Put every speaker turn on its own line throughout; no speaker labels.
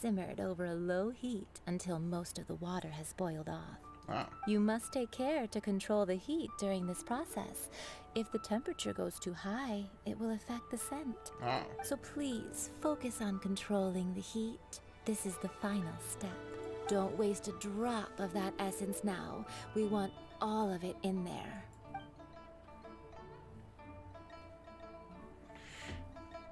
simmered over a low heat until most of the water has boiled off.
Oh.
You must take care to control the heat during this process. If the temperature goes too high, it will affect the scent.
Oh.
So please, focus on controlling the heat. This is the final step. Don't waste a drop of that essence now. We want all of it in there.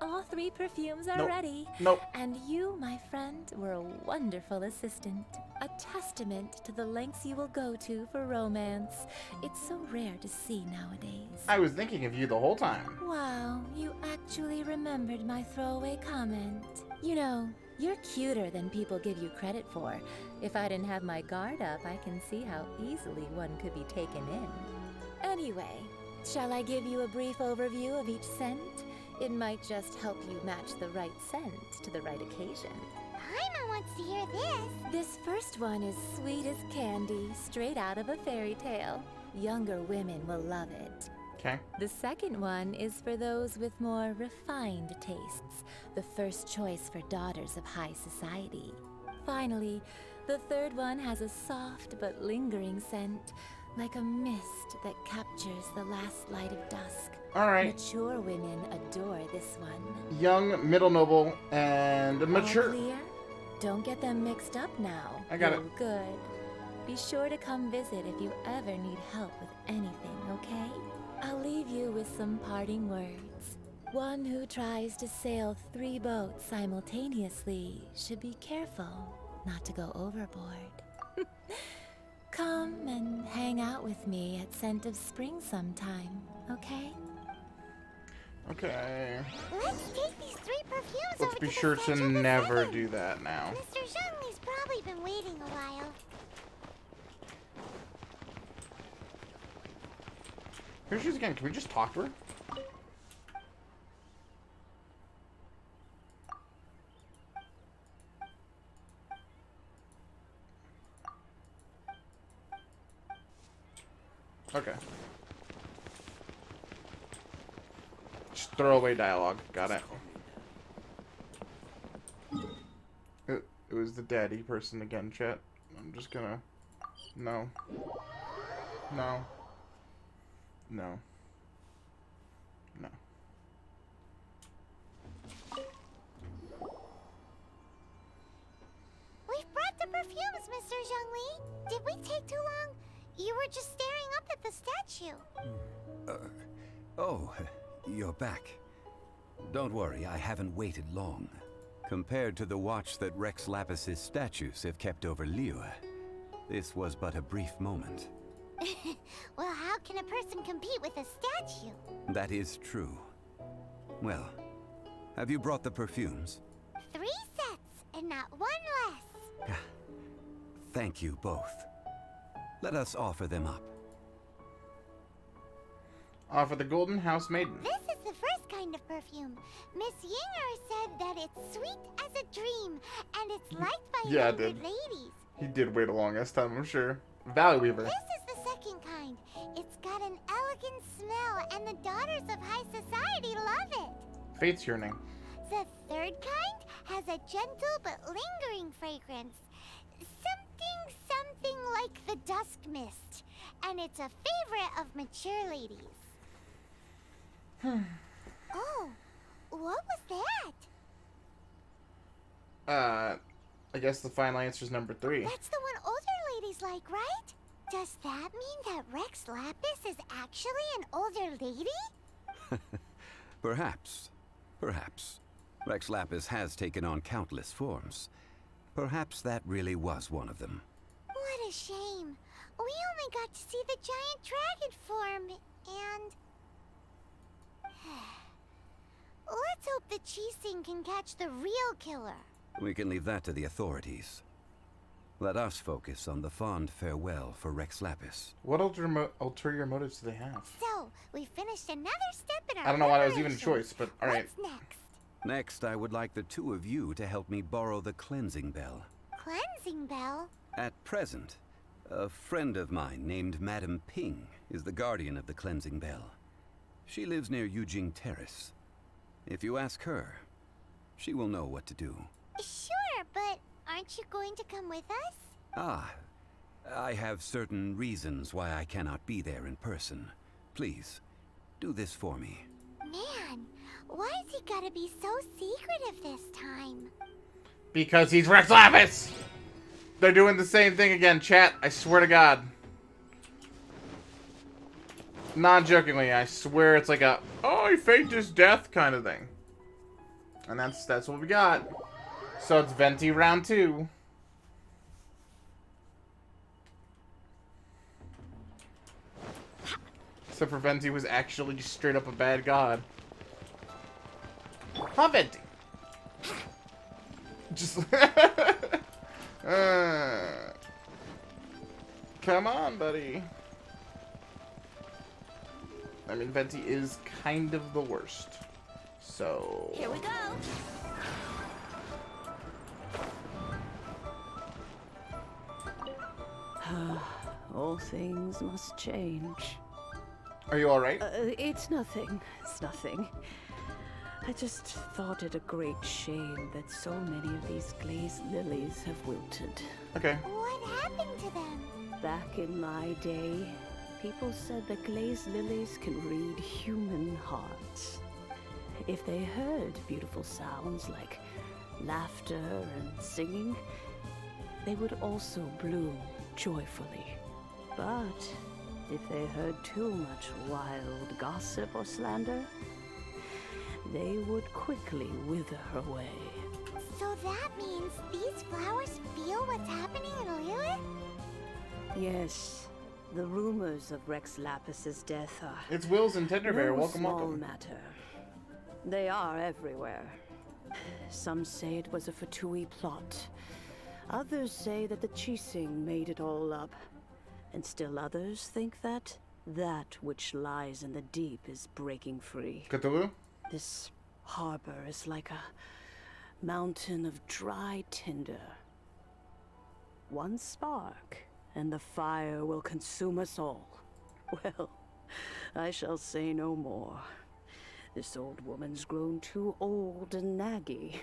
All 3 perfumes are ready.
Nope.
And you, my friend, were a wonderful assistant. A testament to the lengths you will go to for romance. It's so rare to see nowadays.
I was thinking of you the whole time.
Wow, you actually remembered my throwaway comment. You know, you're cuter than people give you credit for. If I didn't have my guard up, I can see how easily one could be taken in. Anyway, shall I give you a brief overview of each scent? It might just help you match the right scent to the right occasion.
Paimon wants to hear this.
This first one is sweet as candy, straight out of a fairy tale. Younger women will love it.
Okay.
The second one is for those with more refined tastes, the first choice for daughters of high society. Finally, the third one has a soft but lingering scent, like a mist that captures the last light of dusk.
All right.
Mature women adore this one.
Young, middle noble, and mature.
All clear? Don't get them mixed up now.
I got
You're
it.
Good. Be sure to come visit if you ever need help with anything, okay? I'll leave you with some parting words. One who tries to sail 3 boats simultaneously should be careful not to go overboard. Come and hang out with me at Scent of Spring sometime, okay?
Okay.
Let's take these 3 perfumes
Let's
over
be
to
sure
the
to
Statue of the
never
Sun.
do that now.
Mr. Zhongli's probably been waiting a while.
Here she is again. Can we just talk to her? Okay. Just throwaway dialogue. Got it. It was the daddy person again, chat. I'm just gonna... No. No. No. No.
We've brought the perfumes, Mr. Zhongli. Did we take too long? You were just staring up at the statue.
Oh, you're back. Don't worry, I haven't waited long. Compared to the watch that Rex Lapis's statues have kept over Liyue, this was but a brief moment.
Well, how can a person compete with a statue?
That is true. Well, have you brought the perfumes?
3 sets, and not 1 less.
Thank you both. Let us offer them up.
Offer the Golden House Maiden.
This is the first kind of perfume. Miss Yinger said that it's sweet as a dream, and it's liked by
Yeah, I
younger
did.
ladies.
He did wait a long ass time, I'm sure. Valley Weaver.
This is the second kind. It's got an elegant smell, and the daughters of high society love it.
Fate's Yearning.
The third kind has a gentle but lingering fragrance. Something like the dusk mist. And it's a favorite of mature ladies. Oh, what was that?
I guess the final answer is number 3.
That's the one older ladies like, right? Does that mean that Rex Lapis is actually an older lady?
Perhaps. Perhaps. Rex Lapis has taken on countless forms. Perhaps that really was one of them.
What a shame. We only got to see the giant dragon form, and... Let's hope the Chising can catch the real killer.
We can leave that to the authorities. Let us focus on the fond farewell for Rex Lapis.
What ulterior motives do they have?
So, we finished another step in our
I don't know why that was even a
preparation.
choice, but alright.
What's next?
Next, I would like the 2 of you to help me borrow the cleansing bell.
Cleansing bell?
At present, a friend of mine named Madame Ping is the guardian of the cleansing bell. She lives near Yujing Terrace. If you ask her, she will know what to do.
Sure, but Aren't you going to come with us?
Ah, I have certain reasons why I cannot be there in person. Please, do this for me.
Man, why has he gotta be so secretive this time?
Because he's Rex Lapis! They're doing the same thing again, chat. I swear to God. Non-jokingly, I swear it's like a, oh, he faked his death kind of thing. And that's what we got. So it's Venti round 2. Except for Venti was actually just straight up a bad god. Huh, Venti? Just... come on, buddy. I mean, Venti is kind of the worst. So...
Here we go.
All things must change.
Are you alright?
It's nothing. It's nothing. I just thought it a great shame that so many of these glazed lilies have wilted.
Okay.
What happened to them?
Back in my day, people said that glazed lilies can read human hearts. If they heard beautiful sounds like laughter and singing, they would also bloom joyfully. But if they heard too much wild gossip or slander, they would quickly wither away.
So that means these flowers feel what's happening in Lilith?
Yes, the rumors of Rex Lapis's death are
It's Wills and Tenderbear.
no
Welcome,
small
welcome.
matter. They are everywhere. Some say it was a Fatui plot. Others say that the Chising made it all up. And still others think that that which lies in the deep is breaking free.
Cthulhu?
This harbor is like a mountain of dry tinder. One spark, and the fire will consume us all. Well, I shall say no more. This old woman's grown too old and naggy.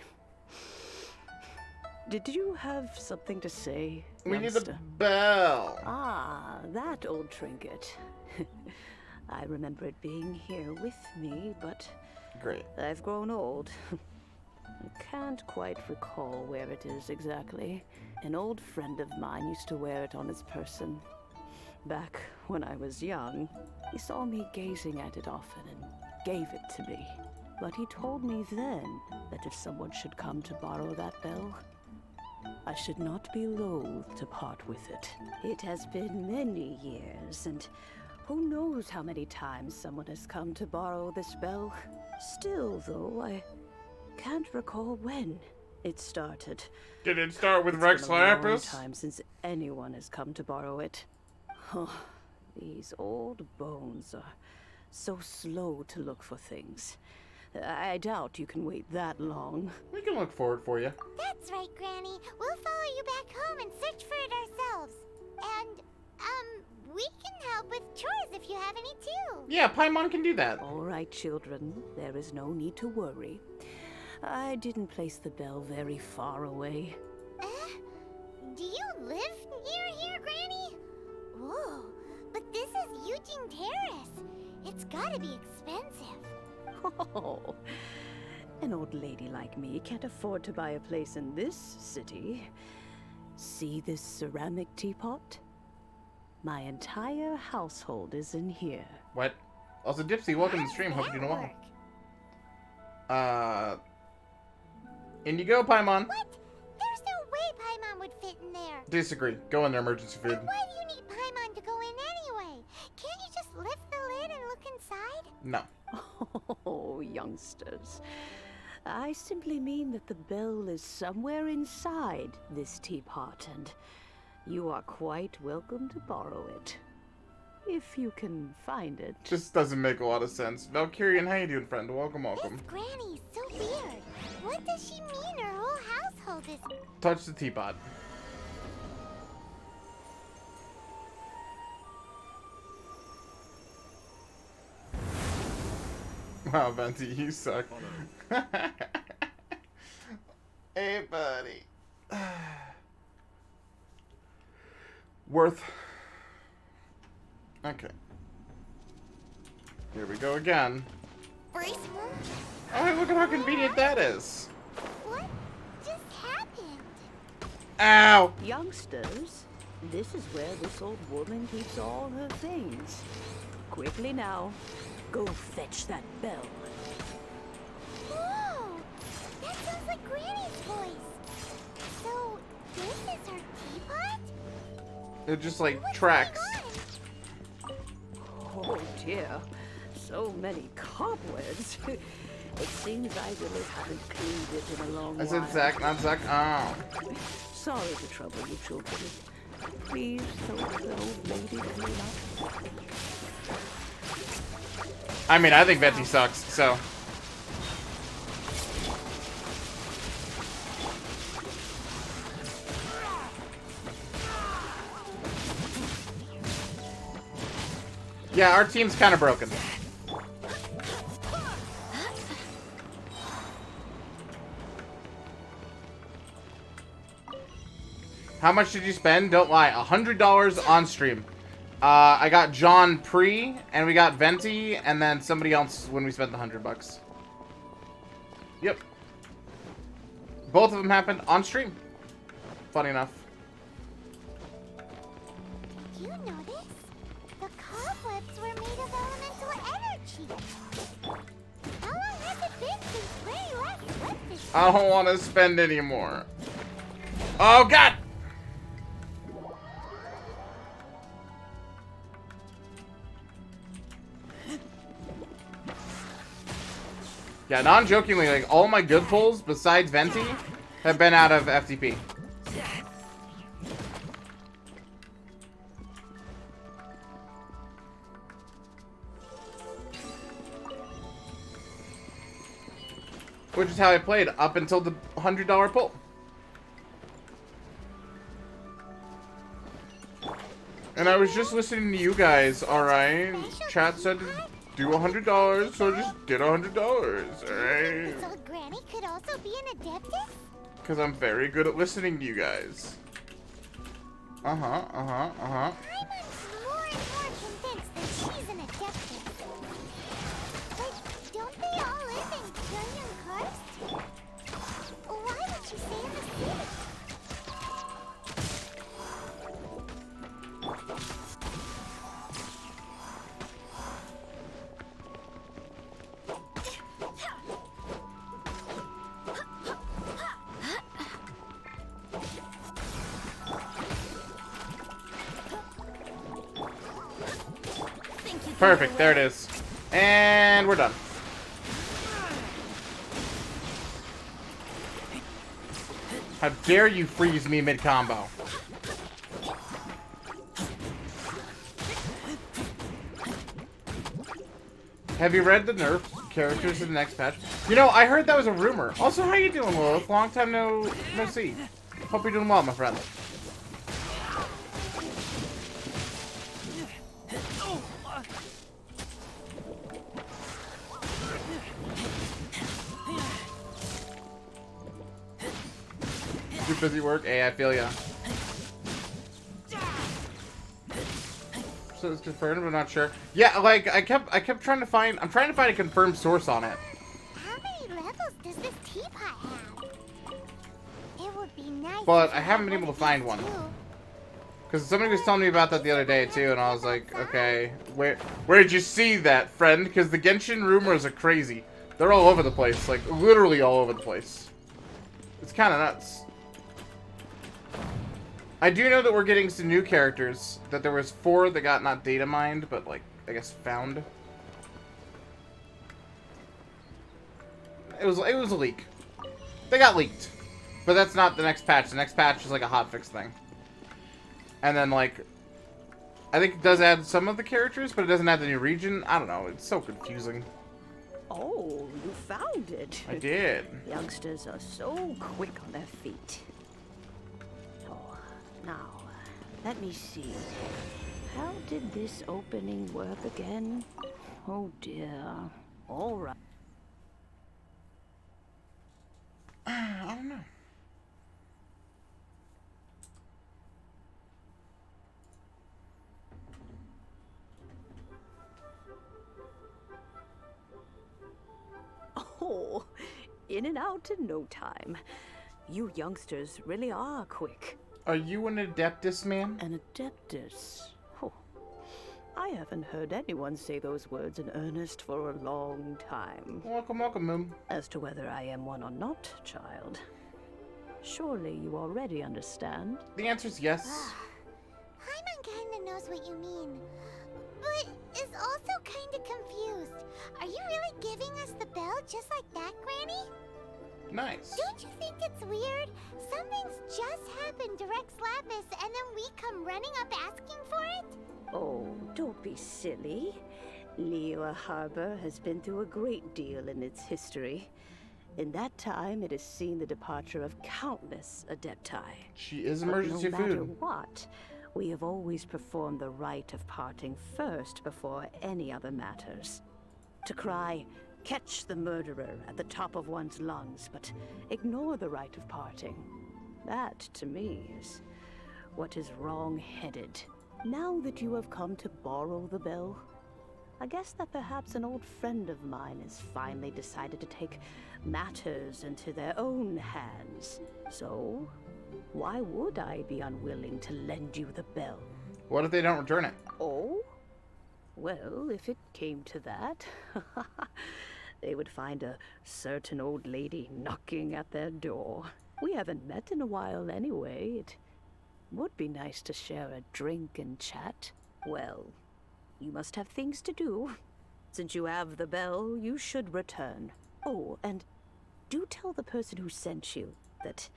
Did you have something to say,
We need
youngster?
the bell.
Ah, that old trinket. I remember it being here with me, but
Great.
I've grown old. I can't quite recall where it is exactly. An old friend of mine used to wear it on his person. Back when I was young, he saw me gazing at it often and gave it to me. But he told me then that if someone should come to borrow that bell, I should not be loath to part with it. It has been many years, and who knows how many times someone has come to borrow this bell. Still, though, I can't recall when it started.
Did it start with
It's
Rex
been a long
Lapis?
time since anyone has come to borrow it. Oh, these old bones are so slow to look for things. I doubt you can wait that long.
We can look forward for you.
That's right, Granny. We'll follow you back home and search for it ourselves. And, we can help with chores if you have any too.
Yeah, Paimon can do that.
All right, children, there is no need to worry. I didn't place the bell very far away.
Do you live near here, Granny? Whoa, but this is Eugene Terrace. It's gotta be expensive.
Oh, an old lady like me can't afford to buy a place in this city. See this ceramic teapot? My entire household is in here.
What? Also, Dipsy, welcome to the
How
stream.
does
Hope you're doing
that
well.
work?
In you go, Paimon.
What? There's no way Paimon would fit in there.
Disagree. Go in there, emergency food.
Then why do you need Paimon to go in anyway? Can't you just lift the lid and look inside?
No.
Oh, youngsters. I simply mean that the bell is somewhere inside this teapot, and you are quite welcome to borrow it. If you can find it.
Just doesn't make a lot of sense. Valkyrian, how you doing, friend? Welcome, welcome.
This Granny's so weird. What does she mean her whole household is...
Touch the teapot. Wow, Venti, you suck. Hey, buddy. Worth. Okay. Here we go again.
Brace?
Oh, look at how convenient that is.
What just happened?
Ow!
Youngsters, this is where this old woman keeps all her things. Quickly now, go fetch that bell.
Whoa! That sounds like Granny's voice. So, this is her teapot?
It just like
What's
tracks.
going
Oh dear, so many cobwebs. It seems I really haven't cleaned it in a long
I
while.
said Zach, not Zach. Oh.
Sorry to trouble you children. Please help the old lady clean up.
I mean, I think Venti sucks, so. Yeah, our team's kind of broken. How much did you spend? Don't lie. $100 on stream. I got John pre, and we got Venti, and then somebody else when we spent the $100. Yep. Both of them happened on stream. Funny enough.
Did you notice? The cobwebs were made of elemental energy. How long has it been since Granny last slept this
I don't want to spend any more. Oh, God! Yeah, non-jokingly, like, all my good pulls, besides Venti, have been out of FTP. Which is how I played up until the $100 pull. And I was just listening to you guys, alright? Chat said to do $100, so I just did $100, alright?
So Granny could also be an adeptus?
Because I'm very good at listening to you guys.
I'm more and more convinced that she's an adeptus. But don't they all live in Kyrian Karst? Why would she stay in the city?
Perfect, there it is. And we're done. How dare you freeze me mid-combo? Have you read the nerf characters in the next patch? You know, I heard that was a rumor. Also, how you doing, Lilith? Long time no see. Hope you're doing well, my friend. Too busy work? Hey, I feel ya. So it's confirmed, but not sure. Yeah, like I kept trying to find. I'm trying to find a confirmed source on it.
How many levels does this teapot have? It would be nice.
But
if
I
you
haven't
had
been able
of
to find
these
one.
too.
Because somebody was telling me about that the other day too, and I was like, okay, where did you see that, friend? Because the Genshin rumors are crazy. They're all over the place, like literally all over the place. It's kind of nuts. I do know that we're getting some new characters. That there was 4 that got not data mined, but like I guess found. It was a leak. They got leaked, but that's not the next patch. The next patch is like a hotfix thing. And then like, I think it does add some of the characters, but it doesn't add the new region. I don't know. It's so confusing.
Oh, you found it.
I did.
Youngsters are so quick on their feet. Oh, now, let me see. How did this opening work again? Oh dear. All right.
I don't know.
In and out in no time. You youngsters really are quick.
Are you an Adeptus, man?
An Adeptus? Oh, I haven't heard anyone say those words in earnest for a long time.
Welcome, welcome, Moon.
As to whether I am one or not, child, surely you already understand.
The answer's yes.
Paimon kinda knows what you mean, but is also kinda confused. Are you really giving us the bell just like that, Granny?
Nice.
Don't you think it's weird? Something's just happened to Rex Lapis and then we come running up asking for it?
Oh, don't be silly. Liyue Harbor has been through a great deal in its history. In that time, it has seen the departure of countless Adepti.
She is
But
emergency
no matter
food.
what, we have always performed the rite of parting first before any other matters. To cry, "Catch the murderer" at the top of one's lungs, but ignore the rite of parting. That, to me, is what is wrong-headed. Now that you have come to borrow the bell, I guess that perhaps an old friend of mine has finally decided to take matters into their own hands. So, why would I be unwilling to lend you the bell?
What if they don't return it?
Oh? Well, if it came to that, they would find a certain old lady knocking at their door. We haven't met in a while anyway. It would be nice to share a drink and chat. Well, you must have things to do. Since you have the bell, you should return. Oh, and do tell the person who sent you that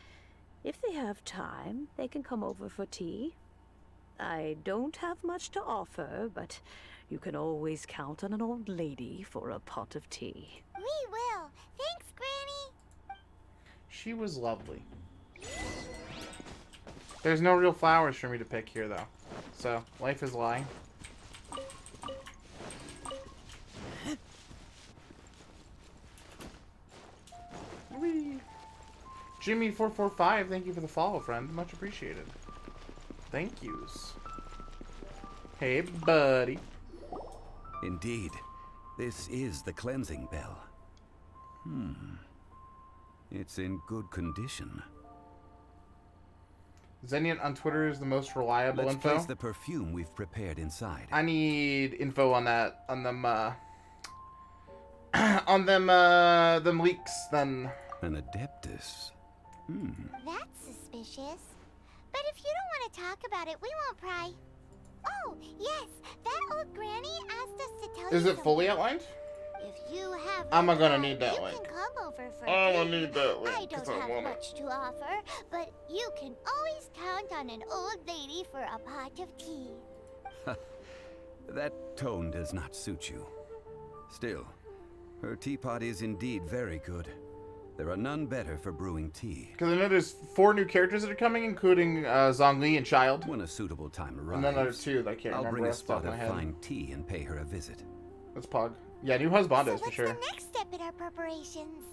if they have time, they can come over for tea. I don't have much to offer, but you can always count on an old lady for a pot of tea.
We will. Thanks, Granny.
She was lovely. There's no real flowers for me to pick here, though. So, life is lying. Whee! Jimmy445, thank you for the follow, friend. Much appreciated. Thank yous. Hey, buddy.
Indeed, this is the cleansing bell. It's in good condition.
Zenient on Twitter is the most reliable
Let's
info.
place the perfume we've prepared inside.
I need info on that, on them, them leaks, then.
An Adeptus.
That's suspicious. But if you don't want to talk about it, we won't pry. Oh, yes, that old granny asked us to tell you
Is it fully
something.
outlined?
If you have
I'm
the
gonna
time,
need that
you
link.
can come over for
I'm
tea.
gonna need that link,
I
'cause
don't
I
have
want it.
much to offer, but you can always count on an old lady for a pot of tea.
That tone does not suit you. Still, her teapot is indeed very good. There are none better for brewing tea.
Because I know there's 4 new characters that are coming, including Zhongli and Child.
When a suitable time arrives,
And then another 2 that I can't
I'll
remember
bring a
off the top
spot
of
of
my head.
fine tea and pay her a visit.
That's Pog. Yeah, new husband
So
is for
what's
sure.
the next step in our preparations?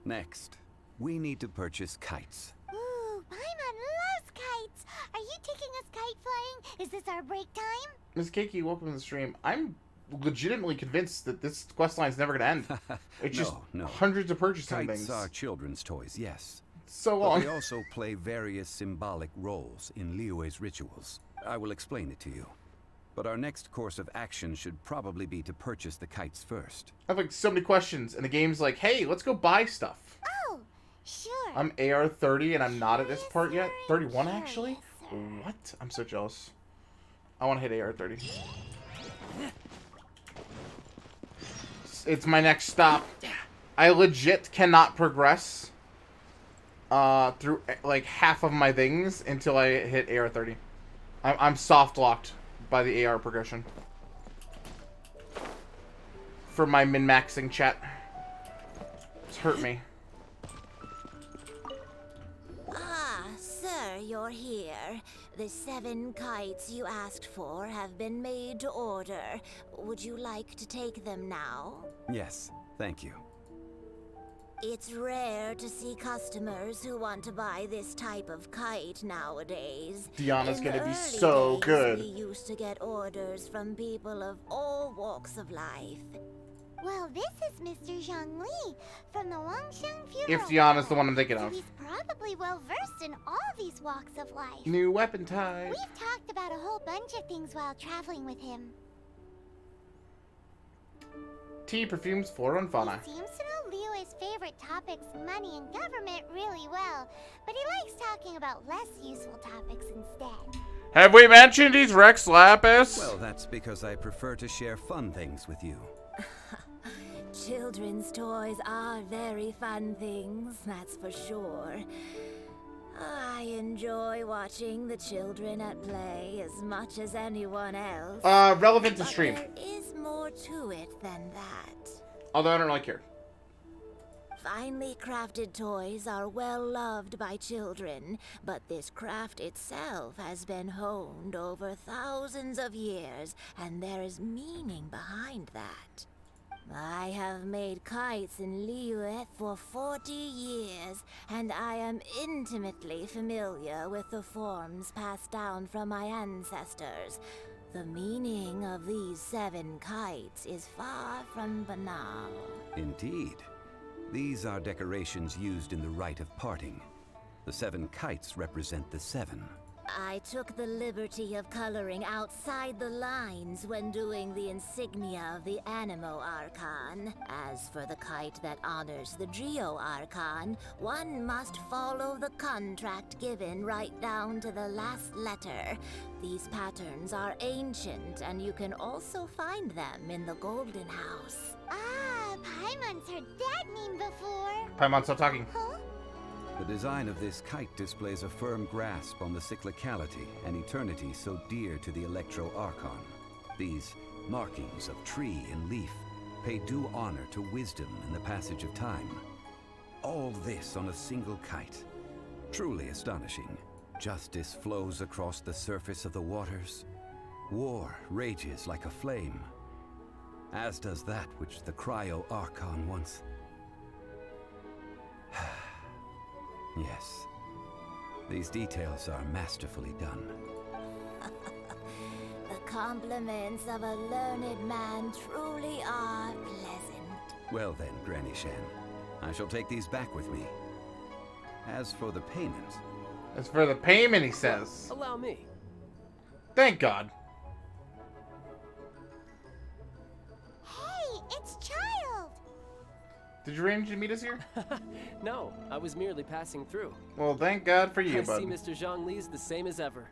Next, we need to purchase kites.
Ooh, Paimon loves kites. Are you taking us kite flying? Is this our break time?
Miss Keiki, welcome to the stream. I'm legitimately convinced that this quest line's never gonna end. It's just
No.
hundreds of purchasing
Kites
things.
are children's toys, yes.
So
But
long.
they also play various symbolic roles in Liyue's rituals. I will explain it to you. But our next course of action should probably be to purchase the kites first.
I have like so many questions, and the game's like, hey, let's go buy stuff.
Oh, sure.
I'm AR 30 and I'm not at this part yet.
Yes,
31
sir,
actually?
yes, sir.
What? I'm so jealous. I want to hit AR 30. It's my next stop. I legit cannot progress through like half of my things until I hit AR 30. I'm soft locked by the AR progression. For my min-maxing chat. It's hurt me.
Ah, sir, you're here. The 7 kites you asked for have been made to order. Would you like to take them now?
Yes, thank you.
It's rare to see customers who want to buy this type of kite nowadays.
Deanna's
In
gonna
the
be
early
so
days,
good.
We used to get orders from people of all walks of life.
Well, this is Mr. Zhongli from the Wangsheng Funeral
If Diana's the
Parlor.
one I'm thinking
So
of.
he's probably well versed in all these walks of life.
New weapon type.
We've talked about a whole bunch of things while traveling with him.
Tea, perfumes, flora, and fauna.
He seems to know Liyue's favorite topics, money and government, really well, but he likes talking about less useful topics instead.
Have we mentioned he's Rex Lapis?
Well, that's because I prefer to share fun things with you.
Children's toys are very fun things, that's for sure. I enjoy watching the children at play as much as anyone else.
Relevant to
But
stream.
there is more to it than that.
Although I don't really care.
Finely crafted toys are well loved by children, but this craft itself has been honed over thousands of years, and there is meaning behind that. I have made kites in Liyue for 40 years, and I am intimately familiar with the forms passed down from my ancestors. The meaning of these 7 kites is far from banal.
Indeed. These are decorations used in the rite of parting. The 7 kites represent the 7.
I took the liberty of coloring outside the lines when doing the insignia of the Animo Archon. As for the kite that honors the Geo Archon, one must follow the contract given right down to the last letter. These patterns are ancient, and you can also find them in the Golden House.
Ah, Paimon's heard that name before.
Paimon, stop talking.
Huh?
The design of this kite displays a firm grasp on the cyclicality and eternity so dear to the Electro Archon. These markings of tree and leaf pay due honor to wisdom and the passage of time. All this on a single kite. Truly astonishing. Justice flows across the surface of the waters. War rages like a flame. As does that which the Cryo Archon once... Yes. These details are masterfully done.
The compliments of a learned man truly are pleasant.
Well then, Granny Shan, I shall take these back with me. As for the payment...
As for the payment, he says.
Allow me.
Thank God.
Hey, it's Child!
Did you arrange to meet us here?
No, I was merely passing through.
Well, thank God for you,
I
bud.
see Mr. Zhongli's the same as ever.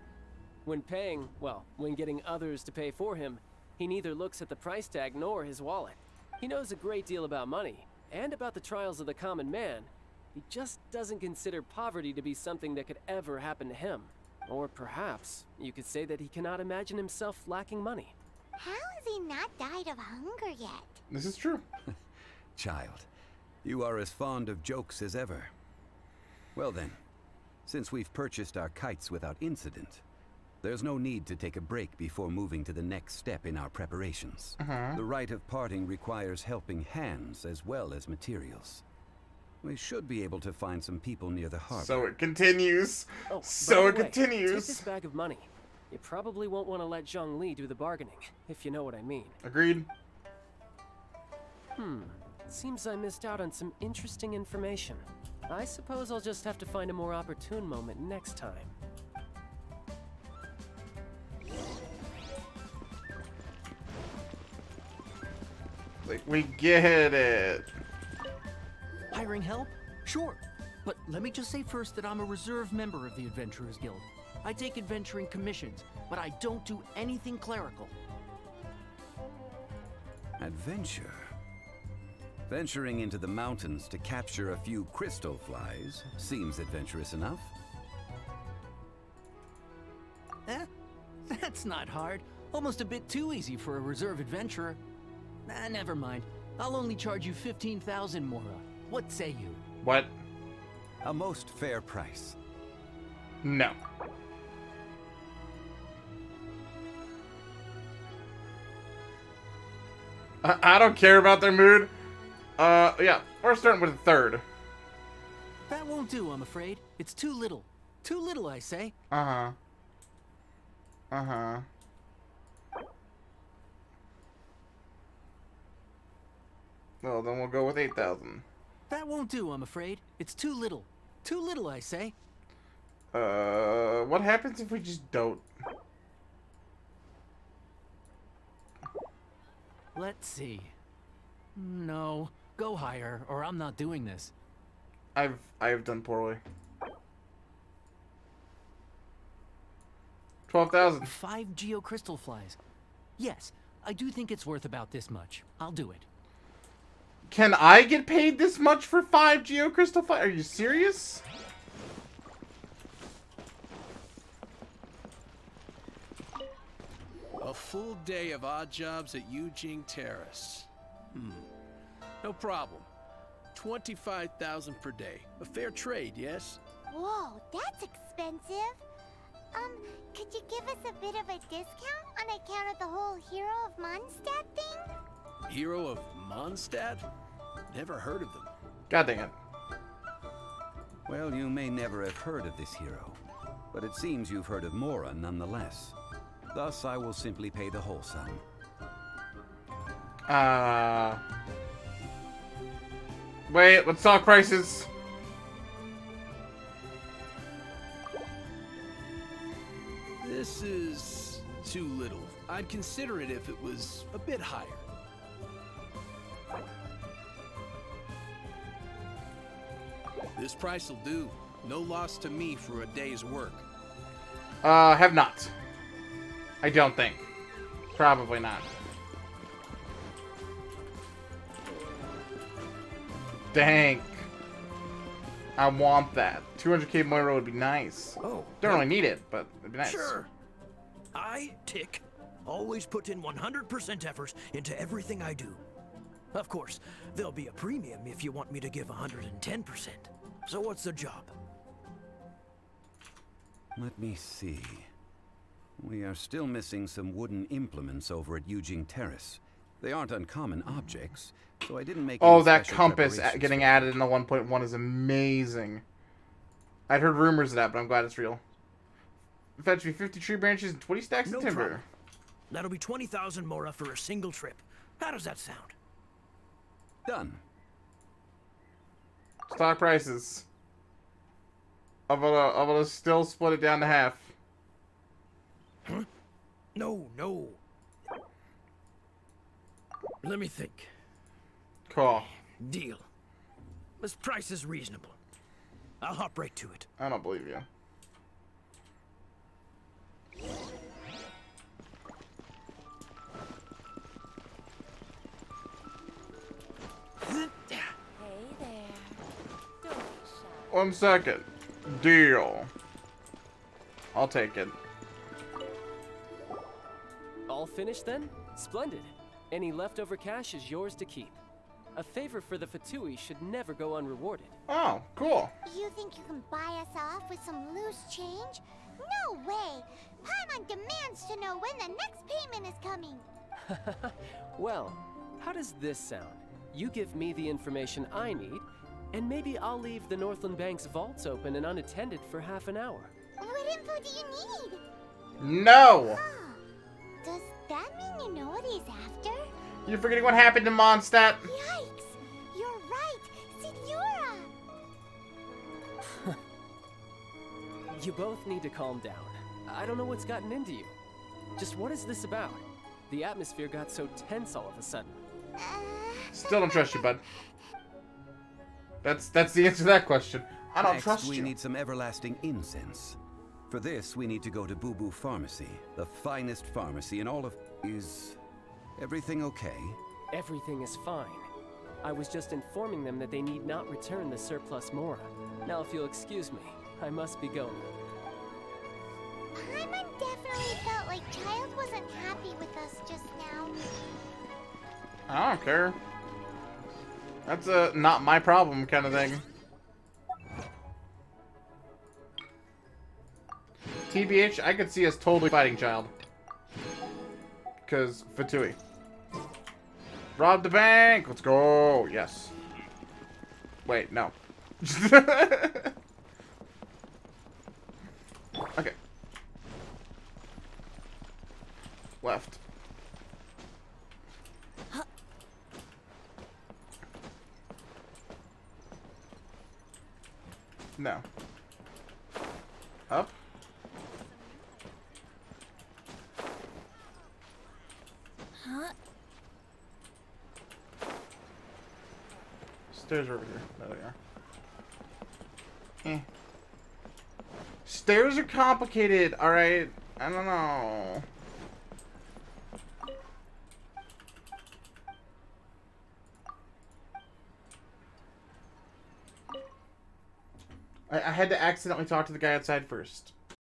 When paying, well, when getting others to pay for him, he neither looks at the price tag nor his wallet. He knows a great deal about money, and about the trials of the common man. He just doesn't consider poverty to be something that could ever happen to him. Or perhaps, you could say that he cannot imagine himself lacking money.
How has he not died of hunger yet?
This is true.
Child, you are as fond of jokes as ever. Well then, since we've purchased our kites without incident, there's no need to take a break before moving to the next step in our preparations. The rite of parting requires helping hands as well as materials. We should be able to find some people near the harbor.
So it continues.
Oh,
So
by
it
the way, Take
continues.
this bag of money. You probably won't want to let Zhongli do the bargaining, if you know what I mean.
Agreed.
Seems I missed out on some interesting information. I suppose I'll just have to find a more opportune moment next time.
Like, we get it.
Hiring help? Sure. But let me just say first that I'm a reserve member of the Adventurers Guild. I take adventuring commissions, but I don't do anything clerical.
Adventure? Venturing into the mountains to capture a few crystal flies seems adventurous enough.
Eh? That's not hard. Almost a bit too easy for a reserve adventurer. Never mind. I'll only charge you 15,000 Mora. What say you?
What?
A most fair price.
No. I don't care about their mood. Yeah, we're starting with a third.
That won't do, I'm afraid. It's too little. Too little, I say.
Uh-huh. Uh-huh. Well, then we'll go with 8,000.
That won't do, I'm afraid. It's too little. Too little, I say.
What happens if we just don't?
Let's see. No, go higher, or I'm not doing this.
I've done poorly. 12,000.
5 geocrystal flies. Yes, I do think it's worth about this much. I'll do it.
Can I get paid this much for 5 geocrystal flies? Are you serious?
A full day of odd jobs at Eugene Terrace. No problem. 25,000 per day. A fair trade, yes?
Whoa, that's expensive. Could you give us a bit of a discount on account of the whole Hero of Mondstadt thing?
Hero of Mondstadt? Never heard of them.
God dang it.
Well, you may never have heard of this hero, but it seems you've heard of Mora nonetheless. Thus, I will simply pay the whole sum.
Wait, let's talk prices.
This is too little. I'd consider it if it was a bit higher. This price will do. No loss to me for a day's work.
Have not. I don't think. Probably not. Dang. I want that. 200k Moira would be nice.
Oh.
Don't really need it, but it'd be nice.
Sure. I, Tick, always put in 100% effort into everything I do. Of course, there'll be a premium if you want me to give 110%. So what's the job?
Let me see. We are still missing some wooden implements over at Eugene Terrace. They aren't uncommon objects, so I didn't make
Oh,
any
that
special
compass
preparations
getting
for
added in the 1.1 is amazing. I'd heard rumors of that, but I'm glad it's real. Fetch me 50 tree branches and 20 stacks
No
of timber.
problem. That'll be 20,000 Mora for a single trip. How does that sound?
Done.
Stock prices. I'm gonna still split it down to half.
Huh? No. Let me think.
Cool.
Deal. This price is reasonable. I'll hop right to it.
I don't believe you.
Hey there. Don't be shy.
1 second. Deal. I'll take it.
All finished then? Splendid. Any leftover cash is yours to keep. A favor for the Fatui should never go unrewarded.
Oh, cool.
You think you can buy us off with some loose change? No way! Paimon demands to know when the next payment is coming.
Well, how does this sound? You give me the information I need, and maybe I'll leave the Northland Bank's vaults open and unattended for half an hour.
What info do you need?
No!
Huh. Does that mean you know what he's after?
You're forgetting what happened to Mondstadt.
Yikes! You're right! Signora!
You both need to calm down. I don't know what's gotten into you. Just what is this about? The atmosphere got so tense all of a sudden.
Still don't trust you, bud. That's the answer to that question. I don't
Next,
trust
we
you.
need some everlasting incense. For this, we need to go to Boo Boo Pharmacy, the finest pharmacy in all of... Is everything okay?
Everything is fine. I was just informing them that they need not return the surplus Mora. Now, if you'll excuse me, I must be going.
Paimon definitely felt like Child wasn't happy with us just now.
I don't care. That's a not my problem kind of thing. TBH, I could see us totally fighting Child. Because Fatui. Rob the bank! Let's go! Yes. Wait, no. Okay. Left. No. Up?
Huh?
Stairs are over here. There they are. Eh. Stairs are complicated, alright? I don't know. I had to accidentally talk to the guy outside first.